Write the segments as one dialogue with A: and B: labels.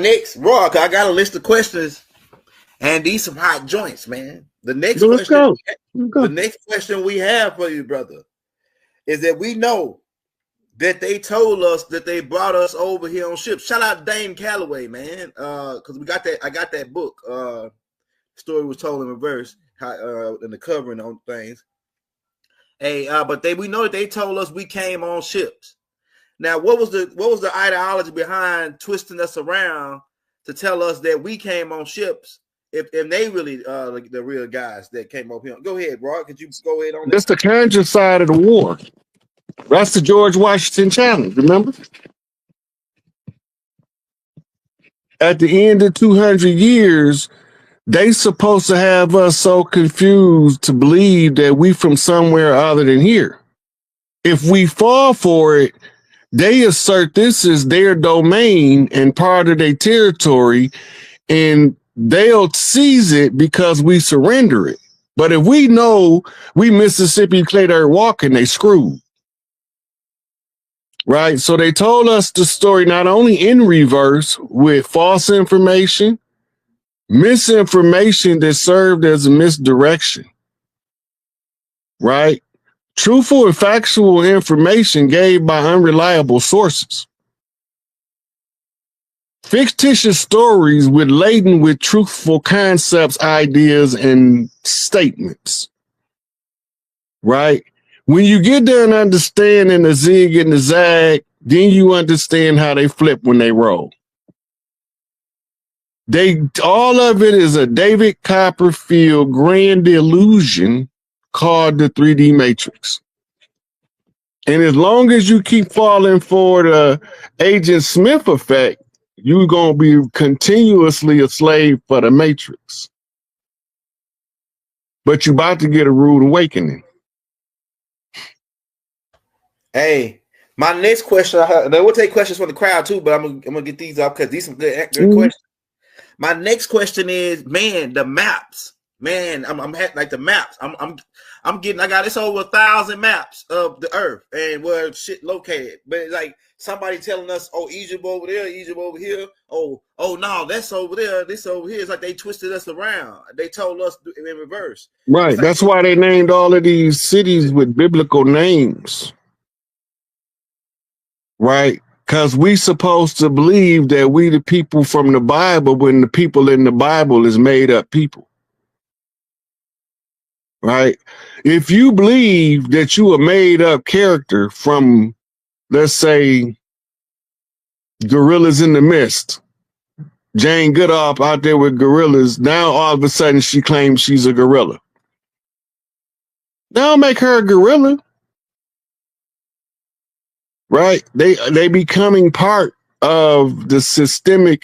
A: Next, Rock, I got a list of questions, and these some hot joints, man. The next
B: Let's
A: question,
B: go.
A: the next question we have for you, brother, is that we know that they told us that they brought us over here on ships. Shout out Dame Calloway, man, because we got that. I got that book. Story was told in reverse, in the covering on things. Hey, but we know that they told us we came on ships. Now, what was the ideology behind twisting us around to tell us that we came on ships if they really the real guys that came over here? Go ahead, Rock. Could you go ahead on that?
B: That's the conscious side of the war. That's the George Washington challenge, remember? At the end of 200 years, they supposed to have us so confused to believe that we from somewhere other than here. If we fall for it, they assert this is their domain and part of their territory, and they'll seize it because we surrender it. But if we know we Mississippi clay dirt walking, they screwed. Right? So they told us the story not only in reverse with false information, misinformation that served as a misdirection. Right? Truthful and factual information gave by unreliable sources. Fictitious stories laden with truthful concepts, ideas, and statements. Right? When you get done understanding the zig and the zag, then you understand how they flip when they roll. All of it is a David Copperfield grand illusion called the 3D Matrix. And as long as you keep falling for the Agent Smith effect, you're going to be continuously a slave for the Matrix. But you're about to get a rude awakening.
A: Hey, my next question, we'll take questions from the crowd too, but I'm gonna get these up because these are some good questions. My next question is, man, the maps. Man, I'm like the maps. I'm getting. I got this over 1,000 maps of the Earth and where shit located. But it's like somebody telling us, oh, Egypt over there, Egypt over here. Oh no, that's over there. This over here. It's like they twisted us around. They told us in reverse.
B: Right.
A: Like,
B: that's why they named all of these cities with biblical names. Right. Because we supposed to believe that we the people from the Bible when the people in the Bible is made up people. Right? If you believe that you a made up character from, let's say, Gorillas in the Mist, Jane Goodall out there with gorillas, now all of a sudden she claims she's a gorilla. Don't make her a gorilla. Right? They becoming part of the systemic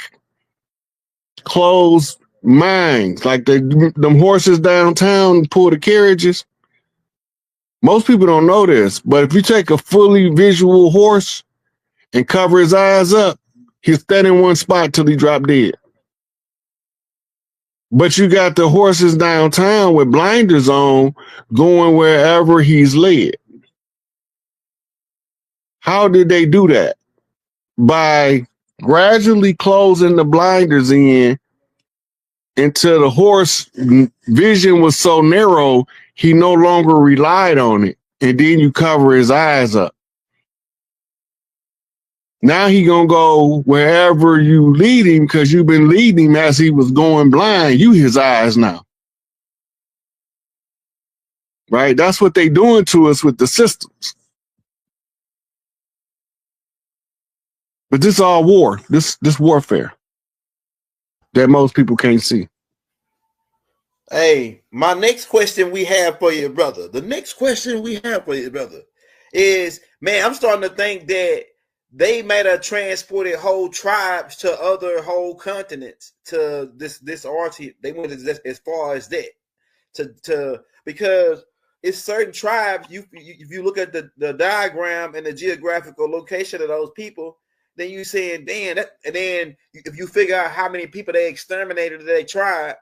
B: closed minds. Like them horses downtown pull the carriages. Most people don't know this, but if you take a fully visual horse and cover his eyes up, he'll stand in one spot till he drop dead. But you got the horses downtown with blinders on going wherever he's led. How did they do that? By gradually closing the blinders in until the horse vision was so narrow, he no longer relied on it. And then you cover his eyes up. Now he gonna go wherever you lead him because you've been leading him as he was going blind. You his eyes now. Right? That's what they doing to us with the systems. But this is all war. This warfare that most people can't see.
A: Hey, my next question we have for you, brother. The next question we have for you, brother, is, man, I'm starting to think that they might have transported whole tribes to other whole continents to this RT. They went as far as that to because it's certain tribes. If you look at the diagram and the geographical location of those people, then you saying, damn, and then if you figure out how many people they exterminated of their tribe,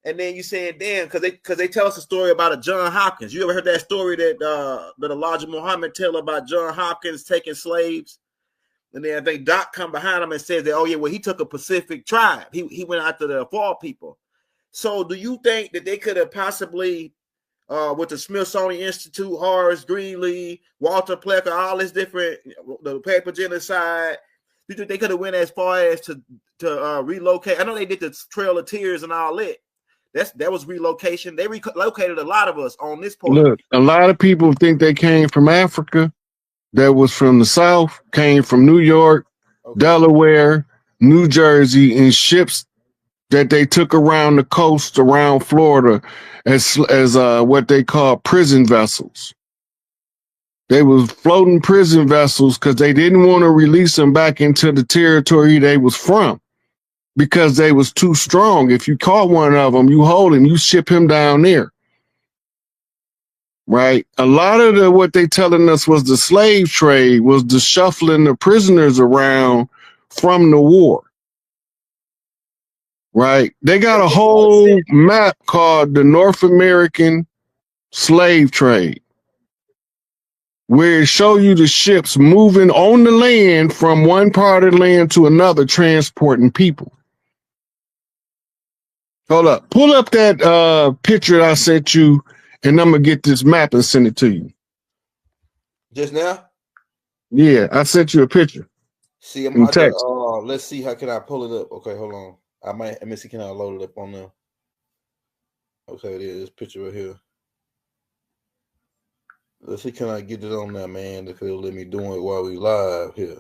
A: and then you saying, damn, because they tell us a story about a John Hopkins. You ever heard that story that Elijah Muhammad tell about John Hopkins taking slaves? And then I think Doc come behind him and says that, oh yeah, well, he took a Pacific tribe. He went after the Afar people. So do you think that they could have possibly, with the Smithsonian Institute, Horace Greeley, Walter Plecker, all this different, the paper genocide, do you think they could have went as far as to relocate? I know they did the Trail of Tears and all that. That was relocation. They relocated a lot of us on this point.
B: Look, a lot of people think they came from Africa. That was from the South, came from New York, Delaware, New Jersey, in ships that they took around the coast around Florida as what they call prison vessels. They was floating prison vessels because they didn't want to release them back into the territory they was from because they was too strong. If you caught one of them, you hold him, you ship him down there. Right. A lot of what they telling us was the slave trade, was the shuffling the prisoners around from the war. Right. They got a whole map called the North American slave trade, where it show you the ships moving on the land from one part of the land to another, transporting people. Hold up. Pull up that picture I sent you, and I'm going to get this map and send it to you.
A: Just now?
B: Yeah, I sent you a picture.
A: See, I'm about to, let's see, how can I pull it up? Okay, hold on. Let me see, can I load it up on there? Okay, there's this picture right here. Let's see, can I get it on there, man? If it'll let me do it while we live here.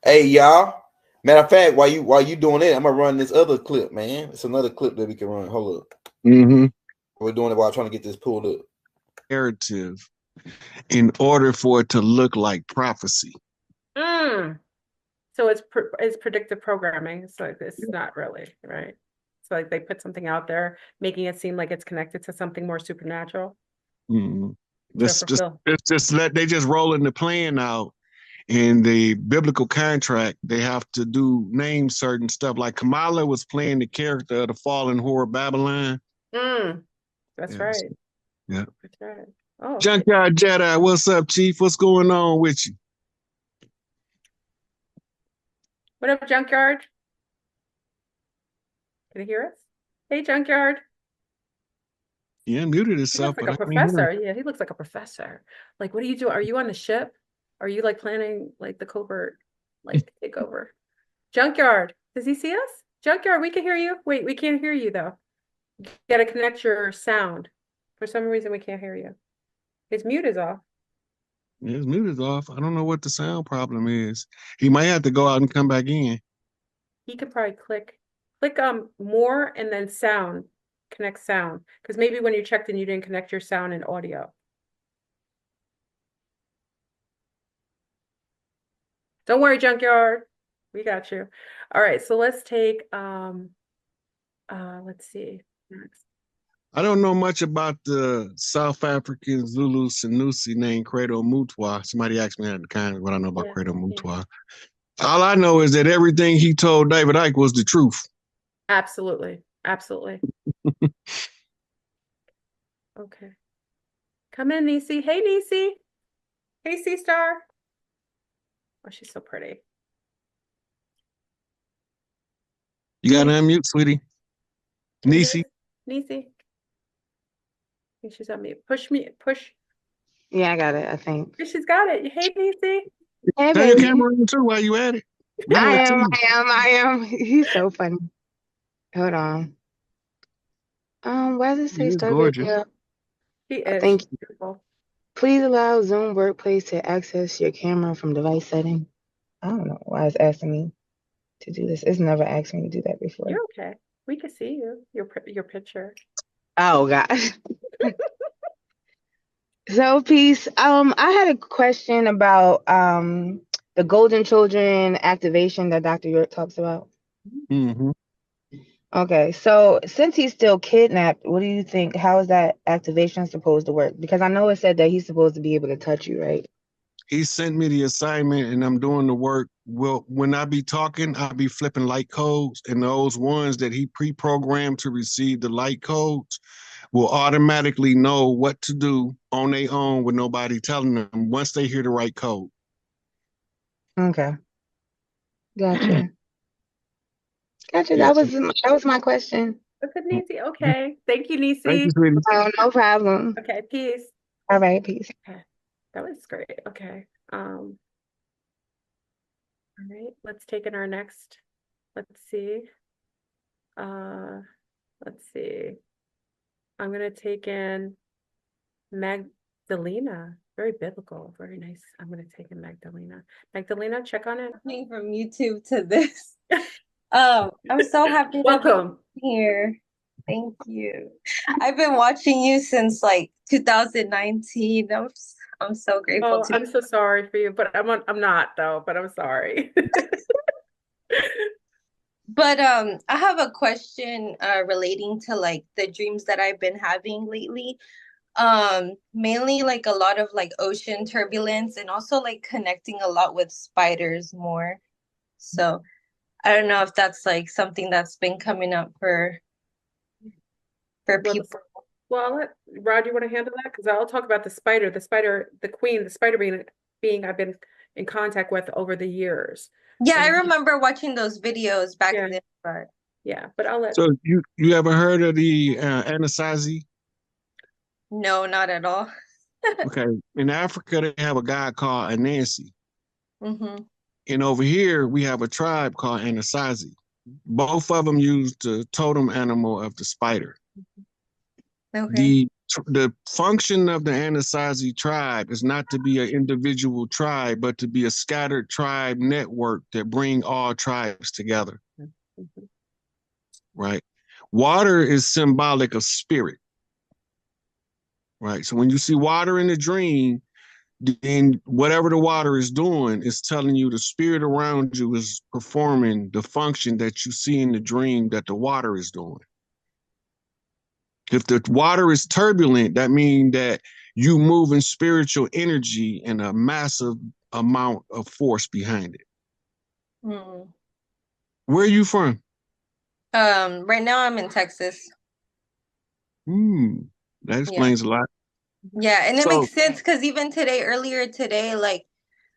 A: Hey, y'all. Matter of fact, while you doing it, I'm gonna run this other clip, man. It's another clip that we can run. Hold up. We're doing it while I'm trying to get this pulled up.
B: Narrative, in order for it to look like prophecy.
C: So it's predictive programming. So it's not really, right? So like they put something out there, making it seem like it's connected to something more supernatural.
B: They just rolling the plan out. In the biblical contract, they have to name certain stuff. Like Kamala was playing the character of the fallen whore Babylon.
C: That's right.
B: Yeah.
C: That's right. Oh,
B: Junkyard Jedi, what's up, Chief? What's going on with you?
C: What up, Junkyard? Can you hear us? Hey, Junkyard.
B: He unmuted himself.
C: He looks like a professor. Yeah, he looks like a professor. Like, what are you doing? Are you on the ship? Are you like planning like the covert like takeover? Junkyard, does he see us? Junkyard, we can hear you. Wait, we can't hear you though. You gotta connect your sound. For some reason we can't hear you. His mute is off.
B: His mute is off. I don't know what the sound problem is. He might have to go out and come back in.
C: He could probably click more and then sound. Connect sound. Because maybe when you checked in, you didn't connect your sound and audio. Don't worry, Junkyard. We got you. All right, so let's take let's see next.
B: I don't know much about the South African Zulu Sanusi named Credo Mutwa. Somebody asked me that in the comments what I know about Credo Mutwa. All I know is that everything he told David Icke was the truth.
C: Absolutely. Absolutely. Okay. Come in, Nisi. Hey, Nisi. Hey, C-Star. Oh, she's so pretty.
B: You got to unmute, sweetie. Nisi.
C: Nisi. I think she's on mute. Push.
D: Yeah, I got it, I think.
C: She's got it. Hey, Nisi.
D: Hey,
B: turn your camera on too while you at it.
D: I am. He's so funny. Hold on. Why does it say start video?
C: He is.
D: Thank you. Beautiful. Please allow Zoom Workplace to access your camera from device setting. I don't know why it's asking me to do this. It's never asked me to do that before.
C: You're okay. We can see you. Your picture.
D: Oh gosh. So peace. I had a question about the Golden Children activation that Dr. York talks about. Okay, so since he's still kidnapped, what do you think? How is that activation supposed to work? Because I know it said that he's supposed to be able to touch you, right?
B: He sent me the assignment and I'm doing the work. Well, when I be talking, I'll be flipping light codes, and those ones that he pre-programmed to receive the light codes will automatically know what to do on their own with nobody telling them once they hear the right code.
D: Okay. Gotcha. Gotcha.
B: Yeah.
D: That was my question.
C: That's it, Nisi. Okay. Thank you,
B: Thank you,
C: Nisi.
B: sweetie.
D: Oh, no problem.
C: Okay, peace.
D: All right, peace.
C: Okay. That was great. Okay. All right, let's take in our next. Let's see. Let's see. I'm gonna take in Magdalena. Very biblical, very nice. I'm gonna take in Magdalena. Magdalena, check on it.
E: Coming from YouTube to this. I'm so happy to
C: Welcome.
E: be here. Thank you. I've been watching you since like 2019. I'm so grateful
C: Oh,
E: to
C: I'm so sorry for you, but I'm not though, but I'm sorry.
E: But I have a question relating to like the dreams that I've been having lately. Mainly like a lot of like ocean turbulence and also like connecting a lot with spiders more. So I don't know if that's like something that's been coming up for
C: Well,
E: people.
C: well, I'll let Rod, you want to handle that? Because I'll talk about the spider, the queen, the spider being I've been in contact with over the years.
E: Yeah, I
C: And
E: remember watching those videos back
C: Yeah.
E: then, but
C: yeah, but I'll let
B: So you ever heard of the Anasazi?
E: no, not at all.
B: Okay. In Africa, they have a god called Anansi.
E: Mm-hmm.
B: And over here, we have a tribe called Anasazi. Both of them use the totem animal of the spider.
E: Okay.
B: The function of the Anasazi tribe is not to be an individual tribe, but to be a scattered tribe network that bring all tribes together.
C: Mhm.
B: Right? Water is symbolic of spirit. Right? So when you see water in a dream, then whatever the water is doing is telling you the spirit around you is performing the function that you see in the dream that the water is doing. If the water is turbulent, that means that you move in spiritual energy and a massive amount of force behind it.
E: Mm.
B: Where are you from?
E: Right now I'm in Texas.
B: That explains a lot.
E: Yeah, and it
B: So-
E: makes sense because even earlier today, like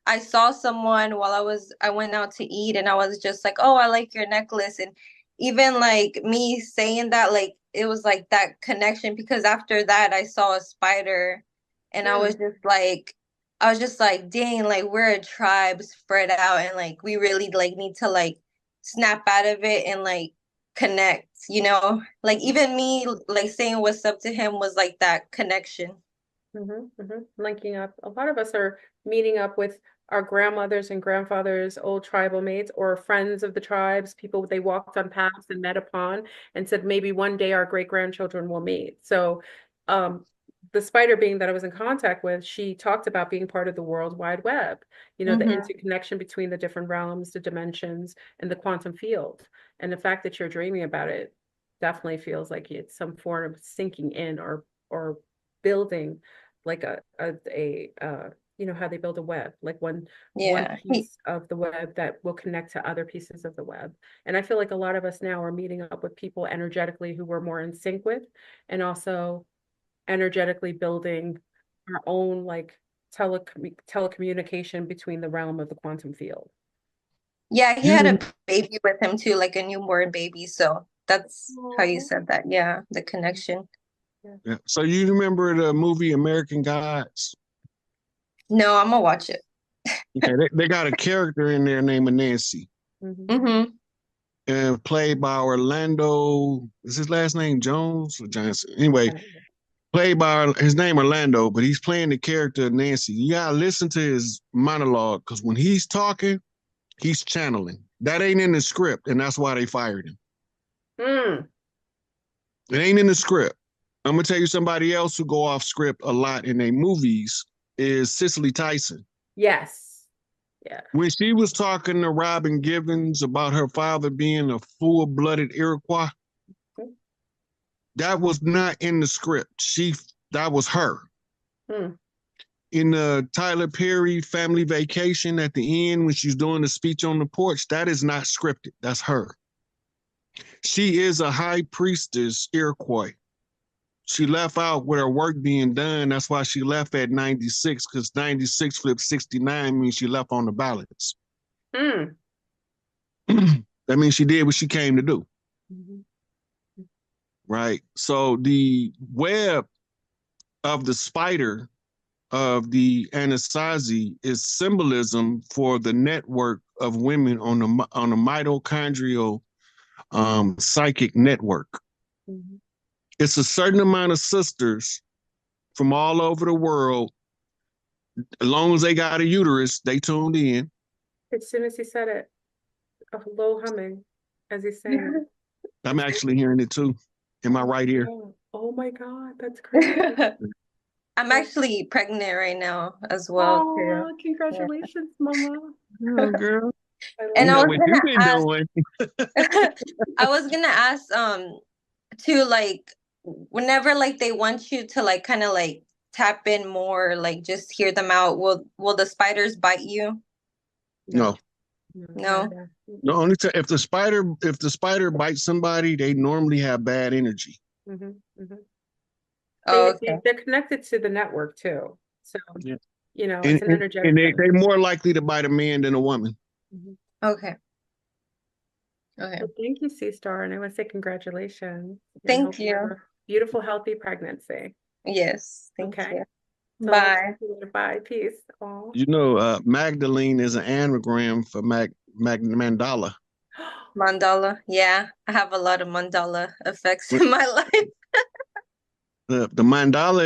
E: I saw someone while I went out to eat and I was just like, oh, I like your necklace. And even like me saying that, like it was like that connection because after that I saw a spider and I was just like, dang, like we're a tribe spread out and like we really like need to like snap out of it and like connect, you know? Like even me like saying what's up to him was like that connection.
C: Linking up. A lot of us are meeting up with our grandmothers and grandfathers, old tribal mates, or friends of the tribes, people they walked on paths and met upon, and said maybe one day our great grandchildren will meet. So, the spider being that I was in contact with, she talked about being part of the World Wide Web. You know, the interconnection between the different realms, the dimensions, and the quantum field. And the fact that you're dreaming about it definitely feels like it's some form of sinking in or building like a you know how they build a web, like one piece of the web that will connect to other pieces of the web. And I feel like a lot of us now are meeting up with people energetically who we're more in sync with, and also energetically building our own like telecommunication between the realm of the quantum field.
E: Yeah, he had a baby with him too, like a newborn baby. So that's how you said that. Yeah, the connection.
B: Yeah. So you remember the movie American Gods?
E: No, I'm gonna watch it.
B: Okay, they got a character in there named Nancy, played by Orlando. Is his last name Jones or Johnson? Anyway, played by his name Orlando, but he's playing the character Nancy. You gotta listen to his monologue because when he's talking, he's channeling. That ain't in the script, and that's why they fired him. It ain't in the script. I'm gonna tell you somebody else who go off script a lot in their movies is Cicely Tyson.
C: Yes. Yeah.
B: When she was talking to Robin Givens about her father being a full-blooded Iroquois, that was not in the script. That was her. In the Tyler Perry Family Vacation at the end, when she's doing the speech on the porch, that is not scripted. That's her. She is a high priestess Iroquois. she left out with her work being done. That's why she left at 96, because 96 flipped 69 means she left on the balance.
C: Mm.
B: That means she did what she came to do.
C: Mm-hmm.
B: Right? So the web of the spider of the Anasazi is symbolism for the network of women on the mitochondrial psychic network.
C: Mm-hmm.
B: It's a certain amount of sisters from all over the world. As long as they got a uterus, they tuned in.
C: As soon as he said it, a low humming as he's saying it.
B: I'm actually hearing it too in my right ear.
C: Oh my God, that's crazy.
E: I'm actually pregnant right now as well too.
C: Oh, congratulations, Mama.
B: Oh, girl.
E: And
B: You
E: I
B: know
E: was
B: what you've been
E: gonna
B: doing.
E: I was gonna ask to like whenever like they want you to like kind of like tap in more, like just hear them out, will the spiders bite you?
B: No.
E: No.
B: The only time if the spider bites somebody, they normally have bad energy.
C: Mm-hmm. Mm-hmm.
E: Oh, okay.
C: They're connected to the network too. So
B: Yeah.
C: you know, it's an energetic.
B: And they're more likely to bite a man than a woman.
C: Mm-hmm.
E: Okay. Okay.
C: Well, thank you, C Star, and I want to say congratulations.
E: Thank you.
C: Beautiful, healthy pregnancy.
E: Yes. Thank you.
C: So
E: Bye.
C: Bye. Peace. Aww.
B: You know, Magdalene is an anagram for mandala.
E: Mandala. Yeah, I have a lot of mandala effects in my life.
B: The mandala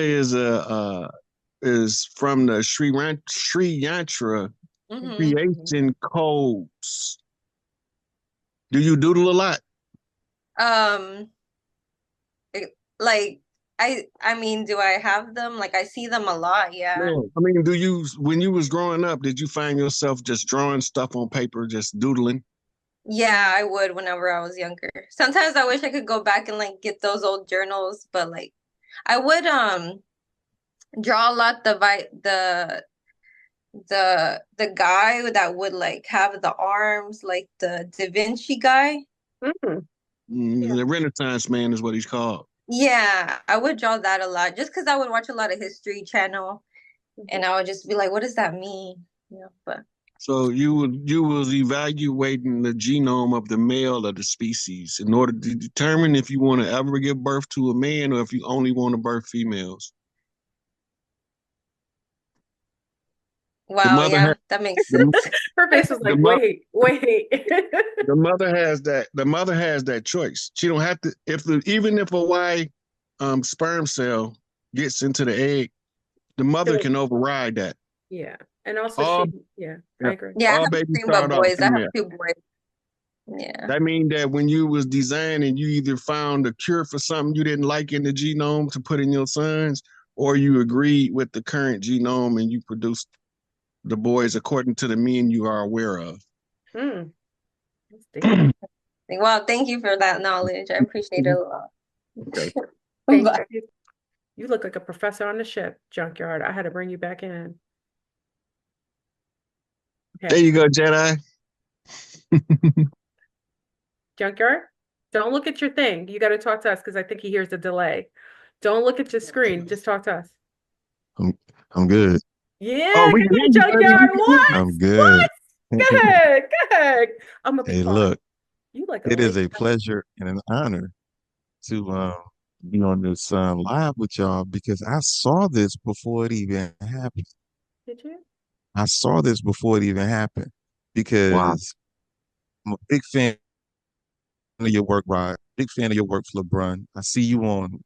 B: is from the Sri Yantra creation codes. Do you doodle a lot?
E: Like I mean, do I have them? Like I see them a lot, yeah.
B: No. I mean, when you was growing up, did you find yourself just drawing stuff on paper, just doodling?
E: Yeah, I would whenever I was younger. Sometimes I wish I could go back and like get those old journals, but like I would draw a lot the guy that would like have the arms, like the Da Vinci guy.
B: The Renaissance man is what he's called.
E: Yeah, I would draw that a lot just because I would watch a lot of History Channel and I would just be like, what does that mean? But
B: so you was evaluating the genome of the male of the species in order to determine if you want to ever give birth to a man or if you only want to birth females.
E: wow, yeah, that makes sense.
C: Her face was like, wait.
B: The mother has that choice. She don't have to even if a Y sperm cell gets into the egg, the mother can override that.
C: Yeah. And also I agree.
E: Yeah, I have the same about boys. I have 2 boys. Yeah.
B: That means that when you was designing, you either found a cure for something you didn't like in the genome to put in your sons, or you agreed with the current genome and you produced the boys according to the men you are aware of.
E: Well, thank you for that knowledge. I appreciate it a lot.
B: Okay.
C: Thank you. You look like a professor on the ship, Junkyard. I had to bring you back in. Okay.
B: There you go, Jedi.
C: Junkyard, don't look at your thing. You got to talk to us because I think he hears the delay. Don't look at your screen. Just talk to us.
F: I'm good.
C: Yeah, good Junkyard. What?
F: I'm good.
C: What? Good. I'm gonna be
F: Hey,
C: quiet.
F: look,
C: You like
F: it is a pleasure and an honor to be on this live with y'all because I saw this before it even happened.
C: Did you?
F: I saw this before it even happened because I'm a big fan of your work, Rod. Big fan of your work, LeBron. I see you on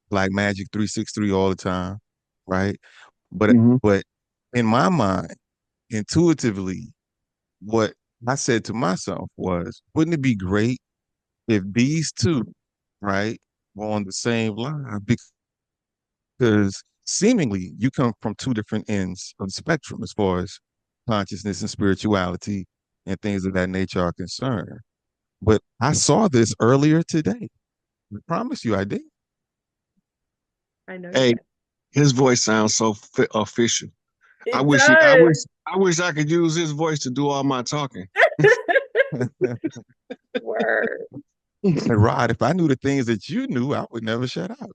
F: Black Magic 363 all the time, right? But in my mind, intuitively, what I said to myself was, wouldn't it be great if these two, right, were on the same line? Because seemingly you come from 2 different ends of the spectrum as far as consciousness and spirituality and things of that nature are concerned. But I saw this earlier today. I promise you I did.
C: I know.
B: Hey, his voice sounds so official. I wish I could use his voice to do all my talking.
C: Word.
F: Rod, if I knew the things that you knew, I would never shut up.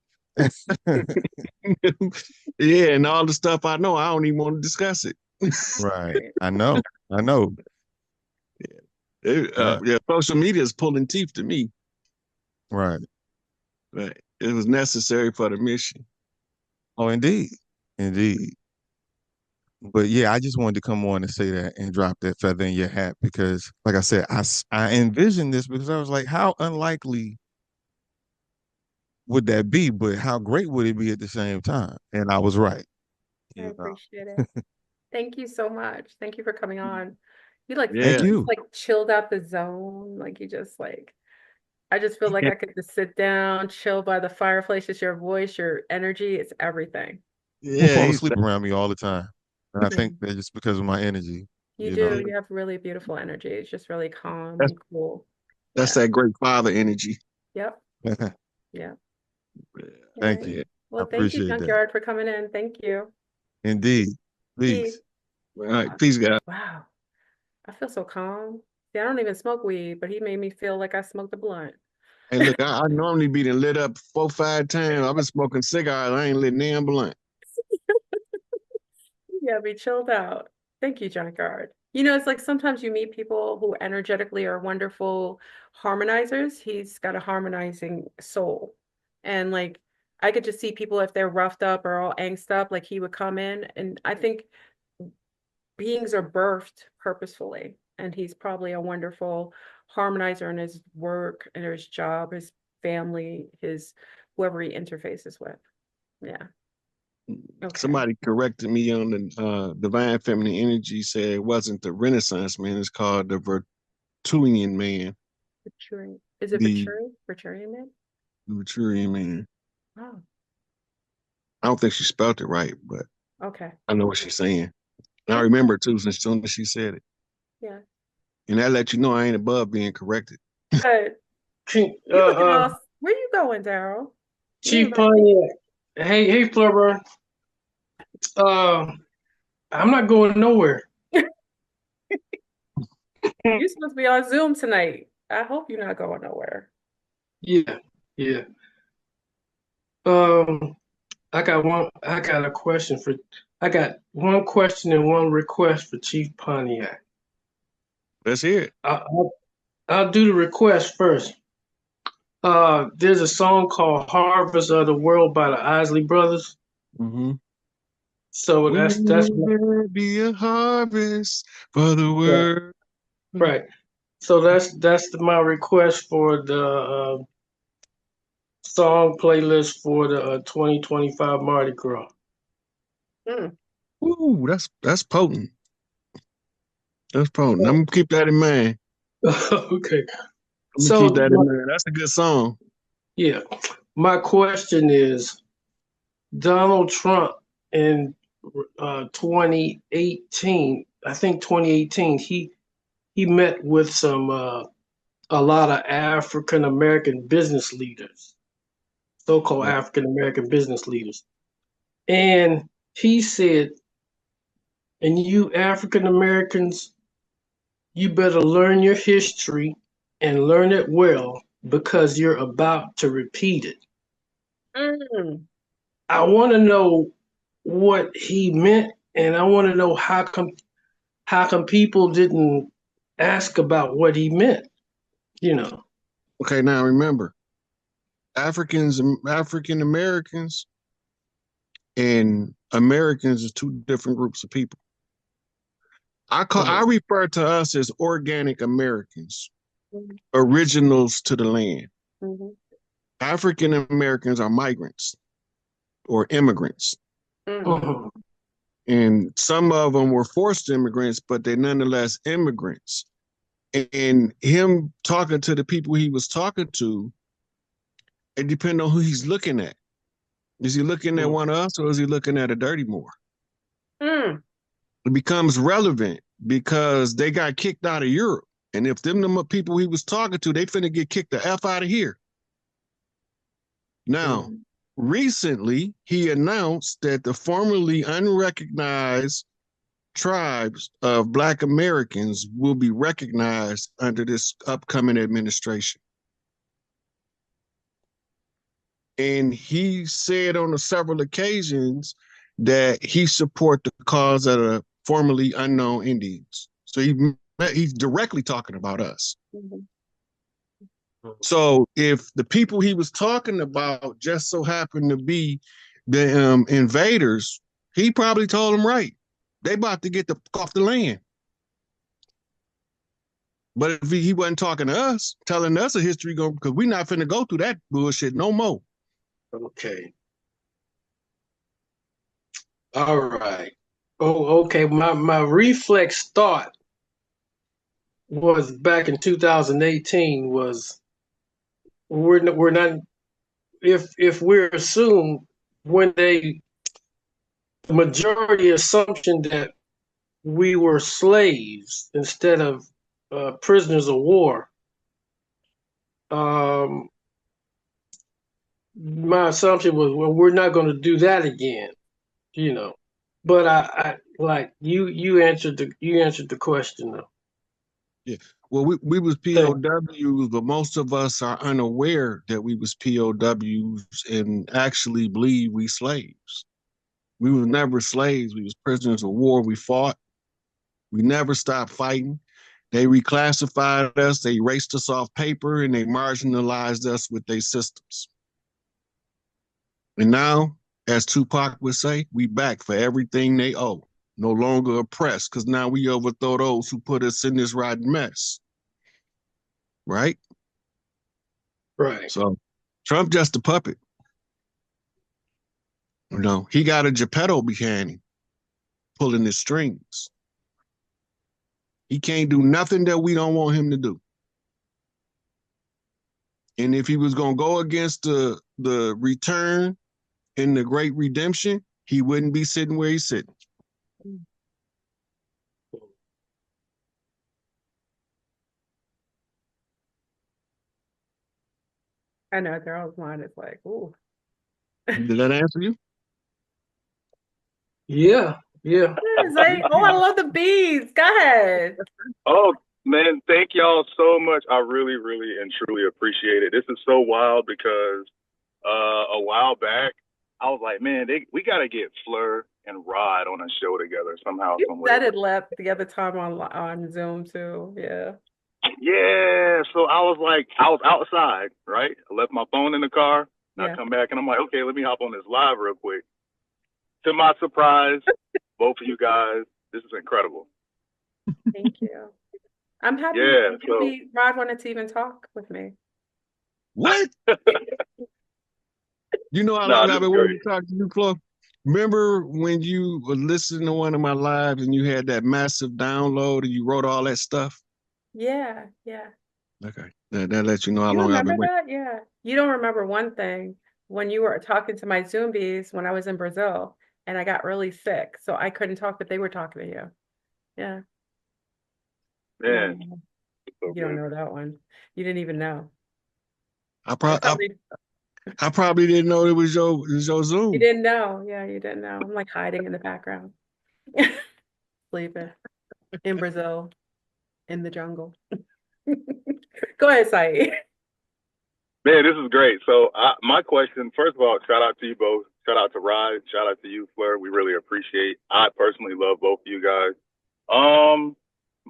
B: Yeah, and all the stuff I know, I don't even want to discuss it.
F: Right. I know. I know. Yeah.
B: Yeah, social media is pulling teeth to me,
F: Right.
B: but it was necessary for the mission.
F: Oh, indeed. Indeed. But yeah, I just wanted to come on and say that and drop that feather in your hat because, like I said, I envisioned this because I was like, how unlikely would that be? But how great would it be at the same time? And I was right.
C: I
F: You know.
C: appreciate it. Thank you so much. Thank you for coming on. You like
F: Thank
B: Yeah,
C: just
F: you.
C: like chilled out the zone. Like you just like I just feel like
B: yeah,
C: I could just sit down, chill by the fireplace. Just your voice, your energy, it's everything.
F: People
B: yeah.
F: fall asleep around me all the time. And I
C: Yeah.
F: think that's just because of my energy,
C: You
F: you
C: do.
F: know.
C: You have really beautiful energy. It's just really calm
B: That's
C: and cool.
B: that's
C: Yeah.
B: that great father energy.
C: Yep. Yeah. All
F: Thank
C: right.
F: you.
B: Yeah.
F: I
C: Well, thank you,
F: appreciate that.
C: Junkyard, for coming in. Thank you.
F: Indeed.
C: Peace.
F: Please.
B: All right, peace, guys.
C: Wow. I feel so calm. See, I don't even smoke weed, but he made me feel like I smoked a blunt.
B: Hey, look, I normally be done lit up 4, 5 times. I've been smoking cigars. I ain't lit damn blunt.
C: Yeah, be chilled out. Thank you, Junkyard. You know, it's like sometimes you meet people who energetically are wonderful harmonizers. He's got a harmonizing soul. And like I could just see people if they're roughed up or all angst up, like he would come in. And I think beings are birthed purposefully. And he's probably a wonderful harmonizer in his work and his job, his family, his whoever he interfaces with. Yeah. Okay.
B: Somebody corrected me on the divine feminine energy, said it wasn't the Renaissance man, it's called the Vertulian man.
C: Veturian. Is it
B: The
C: Veturian? Veturian man?
B: Vertulian man.
C: Oh,
B: I don't think she spelled it right, but
C: okay.
B: I know what she's saying. And I
C: Okay.
B: remember it too since soon as she said it.
C: Yeah.
B: And that let you know I ain't above being corrected.
C: Good.
G: Chief,
C: You looking all where you going, Daryl? You
G: Chief
C: ain't right.
G: Pontiac. Hey, Flubber. I'm not going nowhere.
C: You're supposed to be on Zoom tonight. I hope you're not going nowhere.
G: Yeah, yeah. I got one. I got one question and one request for Chief Pontiac.
B: Let's hear it.
G: I'll do the request first. There's a song called "Harvest of the World" by the Isley Brothers.
B: Mm-hmm.
G: So that's
B: there be a harvest for the world.
G: right. So that's my request for the song playlist for the 2025 Mardi Gras.
C: Mm.
B: Ooh, that's potent. That's potent. I'm gonna keep that in mind.
G: Okay.
B: I'm gonna keep that in mind. That's a good song.
G: Yeah, my question is Donald Trump in 2018, I think 2018, he met with a lot of African American business leaders, so-called
B: Right.
G: African American business leaders. And he said, and you African Americans, you better learn your history and learn it well because you're about to repeat it.
C: Mm.
G: I want to know what he meant, and I want to know how come people didn't ask about what he meant, you know.
B: Okay, now remember, African Americans and Americans are two different groups of people. I refer to us as organic Americans, originals to the land.
C: Mm-hmm.
B: African Americans are migrants or immigrants.
C: Mm.
B: And some of them were forced immigrants, but they're nonetheless immigrants. And him talking to the people he was talking to, it depends on who he's looking at. Is he looking at one of us or is he looking at a dirty Moor?
C: Mm.
B: It becomes relevant because they got kicked out of Europe. And if them people he was talking to, they finna get kicked the F out of here. Now, recently, he announced that the formerly unrecognized tribes of Black Americans will be recognized under this upcoming administration. And he said on several occasions that he support the cause of the formerly unknown Indians. So he's directly talking about us.
C: Mhm.
B: So if the people he was talking about just so happened to be the invaders, he probably told them right. They about to get off the land. But if he wasn't talking to us, telling us a history, because we're not finna go through that bullshit no more.
G: Okay. All right. Oh, okay. My reflex thought was back in 2018 was we're not if we're assumed when they majority assumption that we were slaves instead of prisoners of war. My assumption was, well, we're not going to do that again, you know. But I like you answered the question though.
B: Yeah. Well, we was POWs, but most of us are unaware that we was POWs and actually believe we slaves. We was never slaves. We was prisoners of war. We fought. We never stopped fighting. They reclassified us. They erased us off paper, and they marginalized us with their systems. And now, as Tupac would say, we back for everything they owe. No longer oppressed, because now we overthrow those who put us in this rotten mess. Right?
G: Right.
B: So Trump just a puppet. You know, he got a Geppetto behind him, pulling his strings. He can't do nothing that we don't want him to do. And if he was going to go against the return and the great redemption, he wouldn't be sitting where he's sitting.
C: I know Daryl's mind is like, ooh.
B: Did that answer you?
G: Yeah.
C: It's like, oh, I love the beads. Go ahead.
H: Oh, man, thank y'all so much. I really, really and truly appreciate it. This is so wild because a while back, I was like, man, we got to get Fleur and Rod on a show together somehow,
C: You
H: some way.
C: said it left the other time on Zoom too. Yeah.
H: Yeah. So I was like, I was outside, right? I left my phone in the car.
C: Yeah.
H: I come back and I'm like, okay, let me hop on this live real quick. To my surprise, both of you guys, this is incredible.
C: Thank you. I'm happy.
H: Yeah,
C: I'm happy Rod wanted to even talk with me.
B: What? You know how long I've been wanting to talk to you, Flo? Remember when you were listening to one of my lives and you had that massive download and you wrote all that stuff?
C: Yeah.
B: Okay. That lets you know how
C: You
B: long I've been
C: remember
B: waiting.
C: that? Yeah. You don't remember one thing when you were talking to my Zombies when I was in Brazil and I got really sick. So I couldn't talk, but they were talking to you. Yeah.
H: Man.
C: You don't know that one. You didn't even know.
B: I probably didn't know it was your Zoom.
C: You didn't know. Yeah, you didn't know. I'm like hiding in the background. Sleeping in Brazil, in the jungle. Go ahead, Saeed.
H: Man, this is great. So my question, first of all, shout out to you both. Shout out to Rod. Shout out to you, Fleur. We really appreciate. I personally love both of you guys.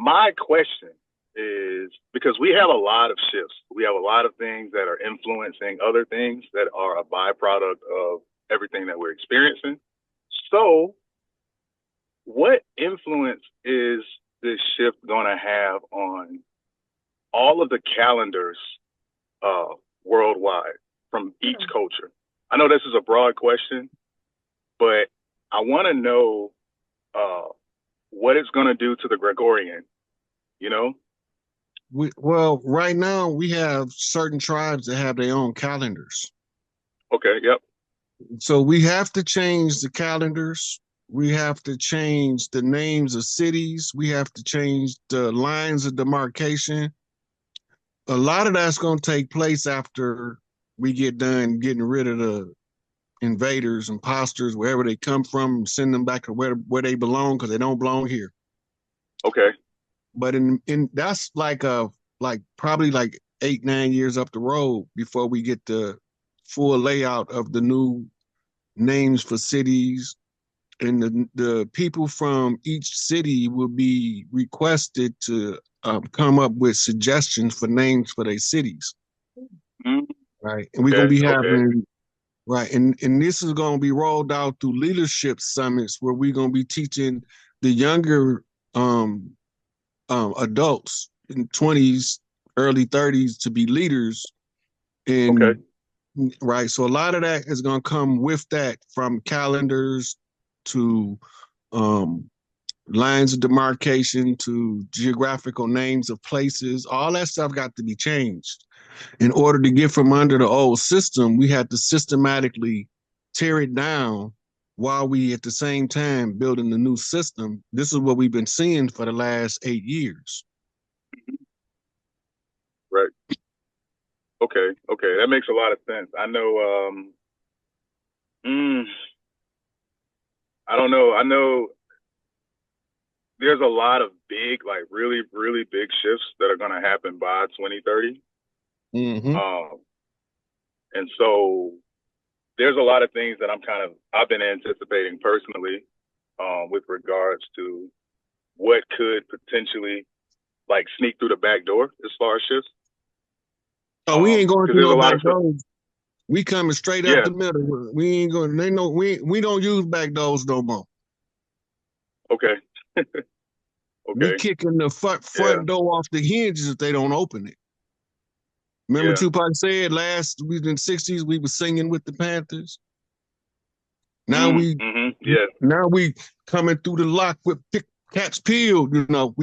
H: My question is, because we have a lot of shifts. We have a lot of things that are influencing other things that are a byproduct of everything that we're experiencing. So what influence is this shift going to have on all of the calendars worldwide from each culture? I know this is a broad question, but I want to know what it's going to do to the Gregorian, you know?
B: Well, right now we have certain tribes that have their own calendars.
H: Okay, yep.
B: So we have to change the calendars. We have to change the names of cities. We have to change the lines of demarcation. A lot of that's going to take place after we get done getting rid of the invaders, imposters, wherever they come from, send them back to where they belong, because they don't belong here.
H: Okay.
B: But in that's like probably like 8-9 years up the road before we get to full layout of the new names for cities, and the people from each city will be requested to come up with suggestions for names for their cities.
H: Mm.
B: Right. And we're going to be having, right. And this is going to be rolled out through leadership summits where we're going to be teaching the younger adults in 20s, early 30s to be leaders. And right. So a lot of that is going to come with that, from calendars to lines of demarcation to geographical names of places. All that stuff got to be changed. In order to get from under the old system, we had to systematically tear it down while we at the same time building the new system. This is what we've been seeing for the last 8 years.
H: Right. Okay. That makes a lot of sense. I know, I don't know. I know there's a lot of big, like really, really big shifts that are going to happen by 2030. And so there's a lot of things that I've been anticipating personally, with regards to what could potentially like sneak through the back door as far as shifts.
B: Oh, we ain't going through no back doors. We coming straight up the middle. We ain't going. They know we don't use back doors no more.
H: Okay.
B: We kicking the front door off the hinges if they don't open it. Remember Tupac said we in the 60s we were singing with the Panthers. Now now we coming through the lock with caps peeled. You know,